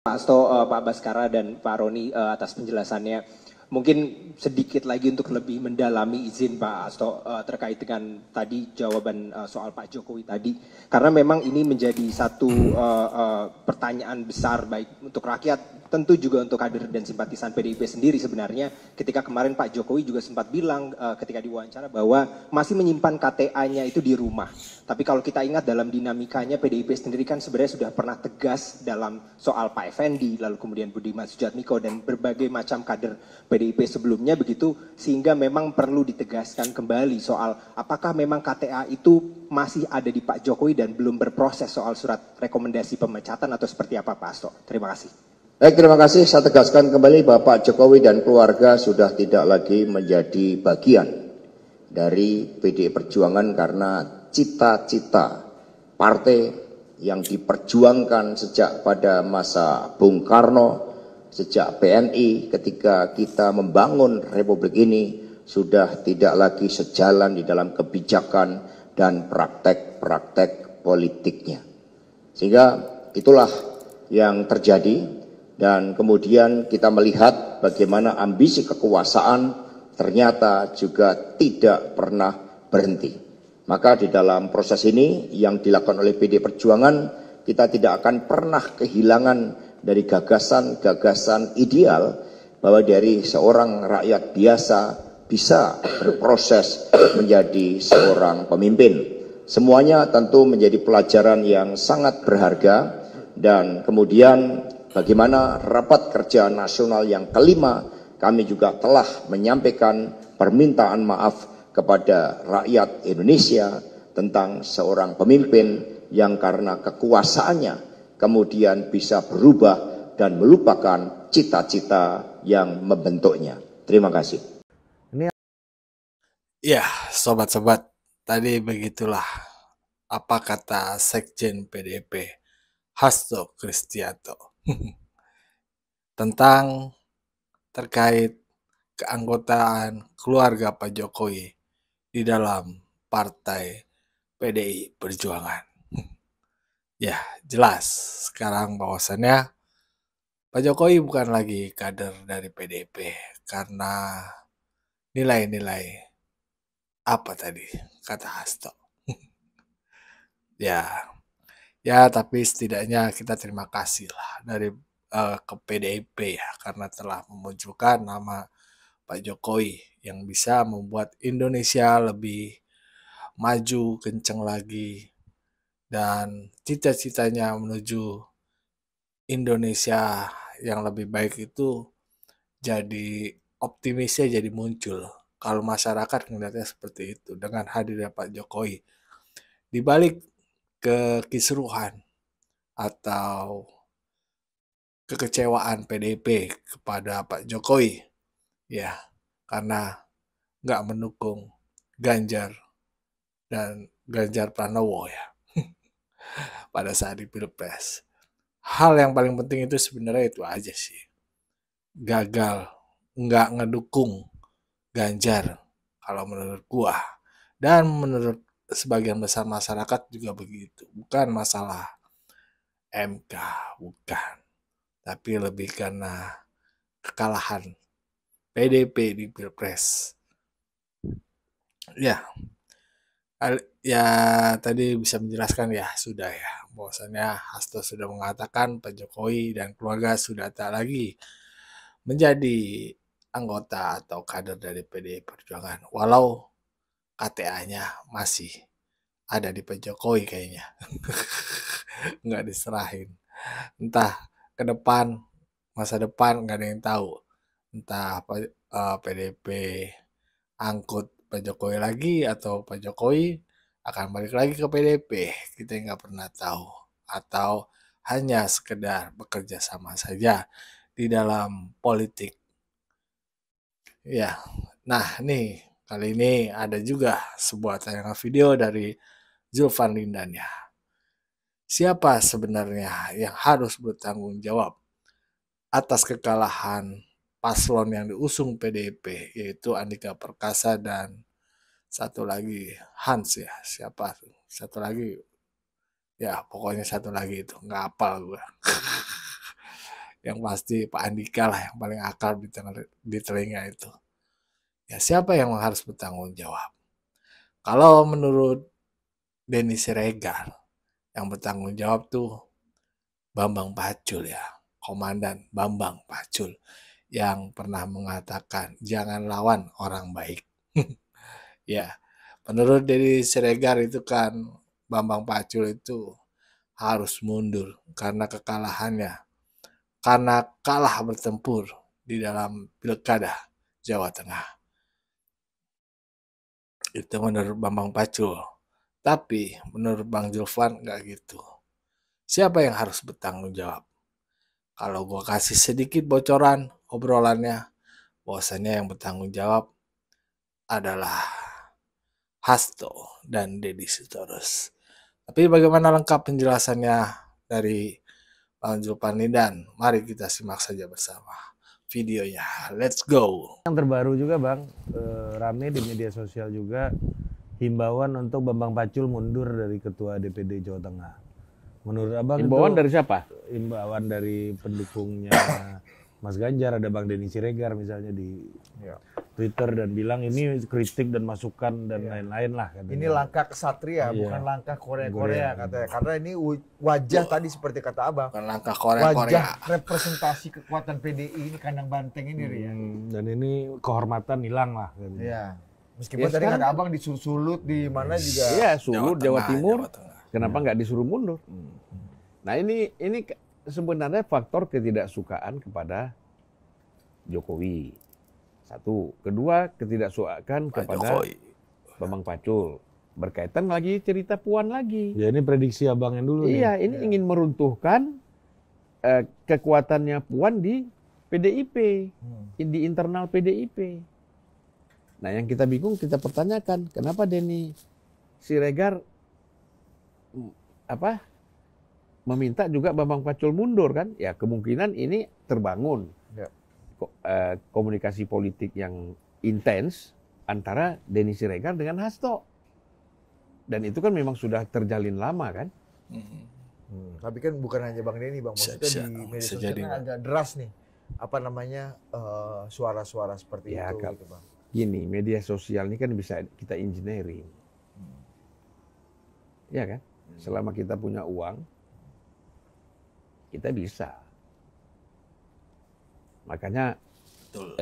Pak Asto, Pak Baskara, dan Pak Roni atas penjelasannya. Mungkin sedikit lagi untuk lebih mendalami izin Pak Asto terkait dengan tadi jawaban soal Pak Jokowi tadi. Karena memang ini menjadi satu pertanyaan besar baik untuk rakyat, tentu juga untuk kader dan simpatisan PDIP sendiri sebenarnya. Ketika kemarin Pak Jokowi juga sempat bilang ketika diwawancara bahwa masih menyimpan KTA-nya itu di rumah. Tapi kalau kita ingat dalam dinamikanya PDIP sendiri kan sebenarnya sudah pernah tegas dalam soal Pak Effendi, lalu kemudian Budiman Sujatmiko dan berbagai macam kader PDIP sebelumnya begitu, sehingga memang perlu ditegaskan kembali soal apakah memang KTA itu masih ada di Pak Jokowi dan belum berproses soal surat rekomendasi pemecatan atau seperti apa Pak Asto. Terima kasih. Baik, terima kasih. Saya tegaskan kembali bahwa Pak Jokowi dan keluarga sudah tidak lagi menjadi bagian dari PDI Perjuangan karena cita-cita partai yang diperjuangkan sejak pada masa Bung Karno, sejak PNI ketika kita membangun Republik ini sudah tidak lagi sejalan di dalam kebijakan dan praktek-praktek politiknya. Sehingga itulah yang terjadi dan kemudian kita melihat bagaimana ambisi kekuasaan ternyata juga tidak pernah berhenti. Maka di dalam proses ini yang dilakukan oleh PDI Perjuangan, kita tidak akan pernah kehilangan dari gagasan-gagasan ideal bahwa dari seorang rakyat biasa bisa berproses menjadi seorang pemimpin. Semuanya tentu menjadi pelajaran yang sangat berharga dan kemudian bagaimana rapat kerja nasional yang kelima kami juga telah menyampaikan permintaan maaf kepada rakyat Indonesia tentang seorang pemimpin yang karena kekuasaannya kemudian bisa berubah dan melupakan cita-cita yang membentuknya. Terima kasih. Ya, sobat-sobat, tadi begitulah apa kata Sekjen PDIP, Hasto Kristianto, tentang terkait keanggotaan keluarga Pak Jokowi di dalam partai PDI Perjuangan. Ya, jelas sekarang bahwasannya Pak Jokowi bukan lagi kader dari PDIP karena nilai-nilai apa tadi kata Hasto. Ya, tapi setidaknya kita terima kasih lah dari ke PDIP ya karena telah memunculkan nama Pak Jokowi yang bisa membuat Indonesia lebih maju kenceng lagi dan cita-citanya menuju Indonesia yang lebih baik itu jadi optimisnya jadi muncul kalau masyarakat melihatnya seperti itu dengan hadirnya Pak Jokowi di balik kekisruhan atau kekecewaan PDIP kepada Pak Jokowi ya karena nggak mendukung Ganjar dan Ganjar Pranowo ya pada saat di Pilpres. Hal yang paling penting itu sebenarnya itu aja sih. Gagal nggak ngedukung Ganjar kalau menurut gua dan menurut sebagian besar masyarakat juga begitu. Bukan masalah MK, bukan. Tapi lebih karena kekalahan PDP di Pilpres. Ya, ya tadi bisa menjelaskan ya sudah ya bahwasannya Hasto sudah mengatakan Pak Jokowi dan keluarga sudah tak lagi menjadi anggota atau kader dari PDI Perjuangan walau KTA-nya masih ada di Pak Jokowi kayaknya nggak diserahin entah ke depan masa depan nggak ada yang tahu entah PDP angkut Pak Jokowi lagi atau Pak Jokowi akan balik lagi ke PDP kita nggak pernah tahu atau hanya sekedar bekerja sama saja di dalam politik ya nah nih kali ini ada juga sebuah tayangan video dari Zulfan Lindan ya siapa sebenarnya yang harus bertanggung jawab atas kekalahan paslon yang diusung PDIP yaitu Andika Perkasa dan satu lagi Hans ya siapa tuh satu lagi ya pokoknya satu lagi itu nggak hafal gue Yang pasti Pak Andika lah yang paling akrab di telinga itu. Ya siapa yang harus bertanggung jawab? Kalau menurut Denny Siregar, yang bertanggung jawab tuh Bambang Pacul ya, Komandan Bambang Pacul yang pernah mengatakan jangan lawan orang baik. Ya, menurut Denny Siregar itu kan Bambang Pacul itu harus mundur karena kekalahannya, karena kalah bertempur di dalam pilkada Jawa Tengah. Itu menurut Bambang Pacul. Tapi menurut Bang Julvan nggak gitu. Siapa yang harus bertanggung jawab? Kalau gue kasih sedikit bocoran obrolannya, bahwasannya yang bertanggung jawab adalah Hasto dan Deddy Sitorus. Tapi bagaimana lengkap penjelasannya dari Bang Julvan dan mari kita simak saja bersama videonya. Let's go. Yang terbaru juga Bang, rame di media sosial juga himbauan untuk Bambang Pacul mundur dari Ketua DPD Jawa Tengah. Menurut Abang Himbauan itu dari siapa? himbauan dari pendukungnya Mas Ganjar, ada Bang Denny Siregar misalnya di Twitter dan bilang ini kritik dan masukan dan lain-lain lah katanya. Ini langkah kesatria, bukan langkah Korea-Korea katanya. Karena ini wajah tadi seperti kata Abang. Bukan langkah Korea-Korea. Wajah representasi kekuatan PDI ini kandang banteng ini Ria. Dan ini kehormatan hilang lah katanya. Iya. Meskipun Ya, tadi sekarang- kata Abang disulut di mana juga. Iya, Sulut, Jawa Timur. Jawa Tengah. Kenapa nggak disuruh mundur? Nah ini sebenarnya faktor ketidaksukaan kepada Jokowi. Satu, kedua ketidaksukaan Pak kepada Jokowi. Bambang Pacul. Berkaitan lagi cerita Puan lagi. Ya ini prediksi Abang yang dulu nih. Iya, ini ingin meruntuhkan kekuatannya Puan di PDIP, di internal PDIP. Nah, yang kita bingung kita pertanyakan, kenapa Denny Siregar meminta juga Bambang Pacul mundur kan? Ya kemungkinan ini terbangun Ya. komunikasi politik yang intens antara Denny Siregar dengan Hasto. Dan itu kan memang sudah terjalin lama kan? Tapi kan bukan hanya Bang Denny, Bang. Maksudnya Bisa- di media bisa sosial jadi, kan Bang. agak deras nih. Apa namanya suara-suara seperti Ya, itu Kak. gitu, Bang. Gini, media sosial ini kan bisa kita engineering. Ya kan? Selama kita punya uang, kita bisa. Makanya Betul.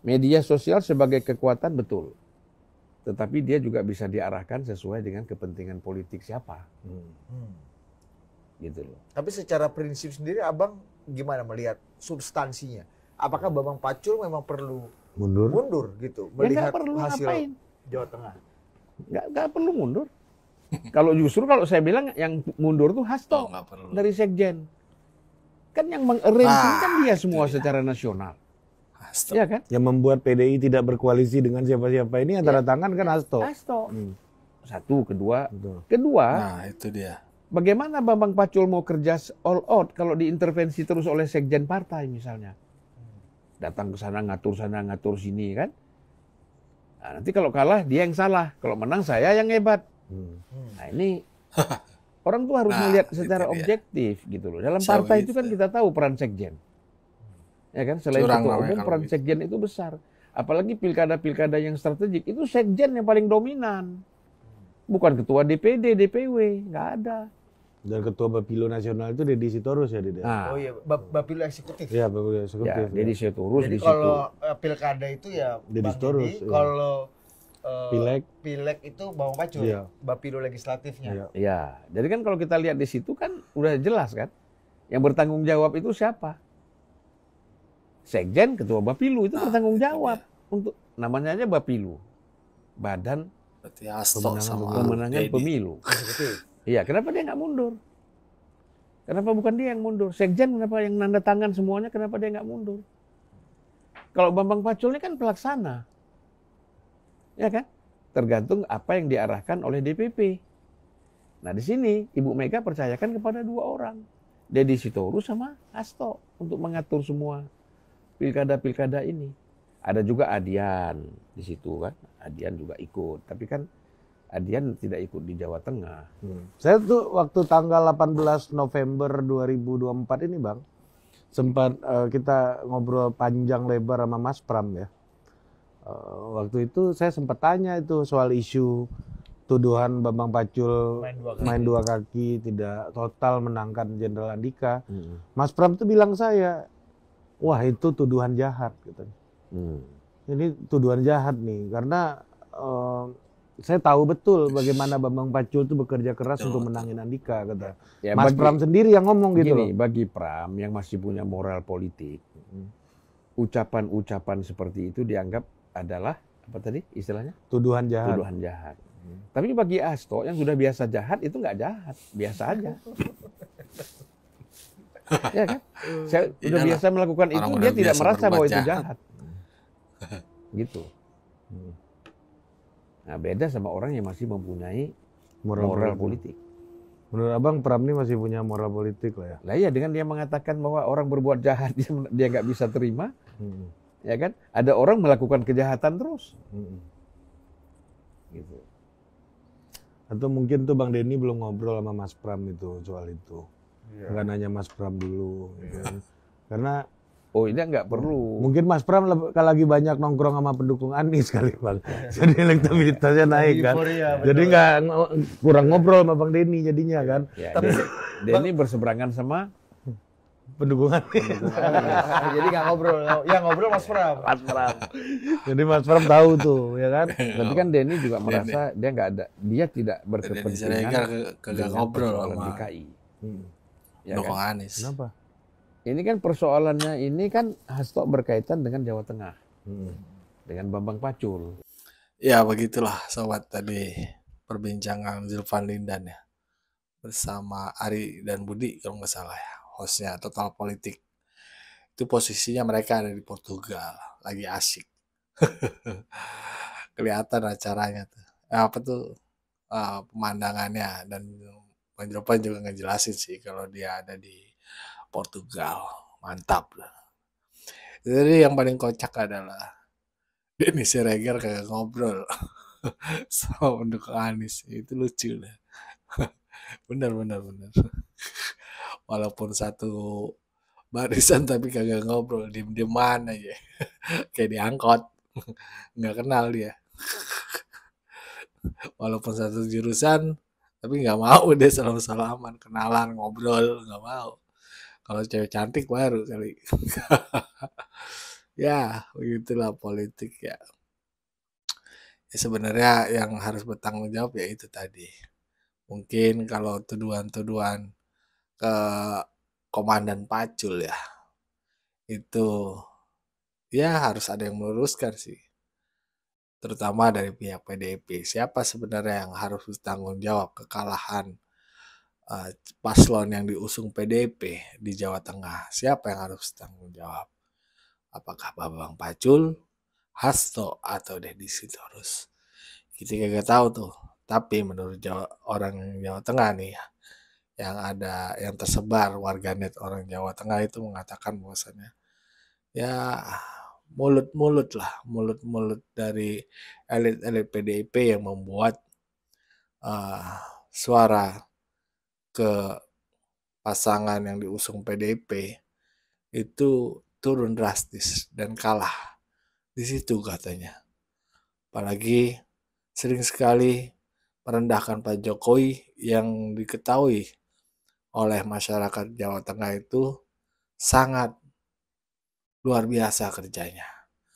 media sosial sebagai kekuatan betul. Tetapi dia juga bisa diarahkan sesuai dengan kepentingan politik siapa. Gitu loh. Tapi secara prinsip sendiri Abang gimana melihat substansinya? Apakah Bambang Pacul memang perlu mundur gitu Ya melihat nggak perlu hasil ngapain. Jawa Tengah? Nggak perlu mundur. Kalau justru kalau saya bilang yang mundur tuh Hasto Oh, nggak perlu. dari Sekjen. Kan yang mengarrange ini kan dia semua itu dia. secara nasional. Hasto. Iya kan? Yang membuat PDI tidak berkoalisi dengan siapa-siapa ini antara tangan kan Hasto. Hasto. Satu, kedua. Betul. Kedua, Nah, itu dia. bagaimana Bambang Pacul mau kerja all out kalau diintervensi terus oleh sekjen partai misalnya? Datang ke sana, ngatur sini kan? Nah, nanti kalau kalah dia yang salah, kalau menang saya yang hebat. Nah ini orang tuh harus Nah, melihat itu secara dia. objektif gitu loh. Dalam Bisa partai itu begitu. kan kita tahu peran sekjen. Ya kan, selain Curang ketua namanya umum kalau peran gitu. sekjen itu besar. Apalagi pilkada-pilkada yang strategik itu sekjen yang paling dominan. Bukan ketua DPD, DPW, nggak ada. Dan ketua Bapilo Nasional itu Deddy Sitorus ya Deddy. Nah, Oh iya, Bapilo eksekutif. Iya, Bapilo ya, eksekutif. jadi saya turus Jadi di situ. kalau pilkada itu ya Deddy Bang Sitorus, Deddy, iya. kalau Pileg. itu Bambang Pacul, Iya. Bapilo legislatifnya. Iya. Ya, jadi kan kalau kita lihat di situ kan udah jelas kan, yang bertanggung jawab itu siapa? Sekjen, ketua Bapilu itu bertanggung jawab untuk namanya aja Bapilu, Badan Berarti Hasto sama Pemenangan Deddy. Pemilu. Eksekutif. Iya, kenapa dia nggak mundur? Kenapa bukan dia yang mundur? Sekjen kenapa yang nanda tangan semuanya? Kenapa dia nggak mundur? Kalau Bambang Pacul ini kan pelaksana, ya kan? Tergantung apa yang diarahkan oleh DPP. Nah di sini Ibu Mega percayakan kepada dua orang, Deddy Sitorus sama Hasto untuk mengatur semua pilkada-pilkada ini. Ada juga Adian di situ kan, Adian juga ikut. Tapi kan Adian tidak ikut di Jawa Tengah. Saya tuh waktu tanggal 18 November 2024 ini Bang, sempat kita ngobrol panjang lebar sama Mas Pram ya. Waktu itu saya sempat tanya itu soal isu tuduhan Bambang Pacul main dua kaki tidak total menangkan Jenderal Andika. Mas Pram tuh bilang saya, wah itu tuduhan jahat katanya. Ini tuduhan jahat nih karena saya tahu betul bagaimana Bambang Pacul itu bekerja keras untuk menangin Andika kata. Ya, Mas Pram sendiri yang ngomong gitu loh. Bagi Pram yang masih punya moral politik, ucapan-ucapan seperti itu dianggap adalah apa tadi istilahnya? Tuduhan jahat. Tuduhan jahat. Tapi bagi Hasto yang sudah biasa jahat itu nggak jahat, biasa aja. Ya kan? Saya udah biasa melakukan itu, dia tidak merasa bahwa itu jahat. Gitu. Nah, beda sama orang yang masih mempunyai moral politik. Menurut Abang, Pram ini masih punya moral politik lah ya? Lah ya, dengan dia mengatakan bahwa orang berbuat jahat dia nggak bisa terima, ya kan? Ada orang melakukan kejahatan terus. Gitu. Atau mungkin tuh Bang Denny belum ngobrol sama Mas Pram itu soal itu. Nggak nanya Mas Pram dulu. Gitu kan. Karena ini nggak perlu. Mungkin Mas Pram kalau lagi banyak nongkrong sama pendukung Anies kali Bang. Jadi elektabilitasnya naik kan. Jadi nggak kurang ngobrol sama Bang Denny jadinya kan. Ya, Denny berseberangan sama pendukung Anies. Jadi nggak ngobrol. Yang ngobrol Mas Pram. Jadi Mas Pram tahu tuh ya kan. Tapi kan Denny juga merasa dia tidak berkepentingan kagak ngobrol sama DKI. Ya kan? Anies. Kenapa? Ini kan persoalannya ini kan Hasto berkaitan dengan Jawa Tengah. Dengan Bambang Pacul. Ya begitulah sobat tadi perbincangan Zulfan Lindan ya. Bersama Ari dan Budi kalau nggak salah ya. Hostnya Total Politik. Itu posisinya mereka ada di Portugal. Lagi asik. Kelihatan acaranya tuh. Apa tuh pemandangannya. Dan Bang Zulfan juga ngejelasin sih kalau dia ada di Portugal, mantap lah. Jadi yang paling kocak adalah Denny Siregar kagak ngobrol sama pendukung Anies, itu lucu lah. Bener. Walaupun satu barisan tapi kagak ngobrol, diem-dieman aja, kayak diangkot, nggak kenal dia. Walaupun satu jurusan, tapi nggak mau dia salam-salaman, kenalan, ngobrol, nggak mau. Kalau cewek cantik baru kali. Ya, begitulah politik ya. Sebenarnya yang harus bertanggung jawab ya itu tadi. Mungkin kalau tuduhan-tuduhan ke Komandan Pacul ya, itu ya harus ada yang meluruskan sih. Terutama dari pihak PDIP. Siapa sebenarnya yang harus bertanggung jawab kekalahan paslon yang diusung PDIP di Jawa Tengah? Siapa yang harus tanggung jawab? Apakah Bambang Pacul, Hasto, atau Deddy Sitorus? Kita kagak tahu tuh. Tapi menurut orang Jawa Tengah nih, yang tersebar warganet orang Jawa Tengah itu mengatakan bahwasannya ya mulut-mulut dari elit-elit PDIP yang membuat suara ke pasangan yang diusung PDIP itu turun drastis dan kalah di situ katanya. Apalagi sering sekali merendahkan Pak Jokowi yang diketahui oleh masyarakat Jawa Tengah itu sangat luar biasa kerjanya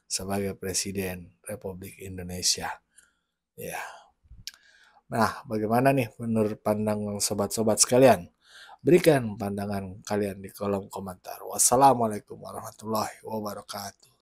sebagai Presiden Republik Indonesia. Ya. Nah, bagaimana nih menurut pandangan sobat-sobat sekalian? Berikan pandangan kalian di kolom komentar. Wassalamualaikum warahmatullahi wabarakatuh.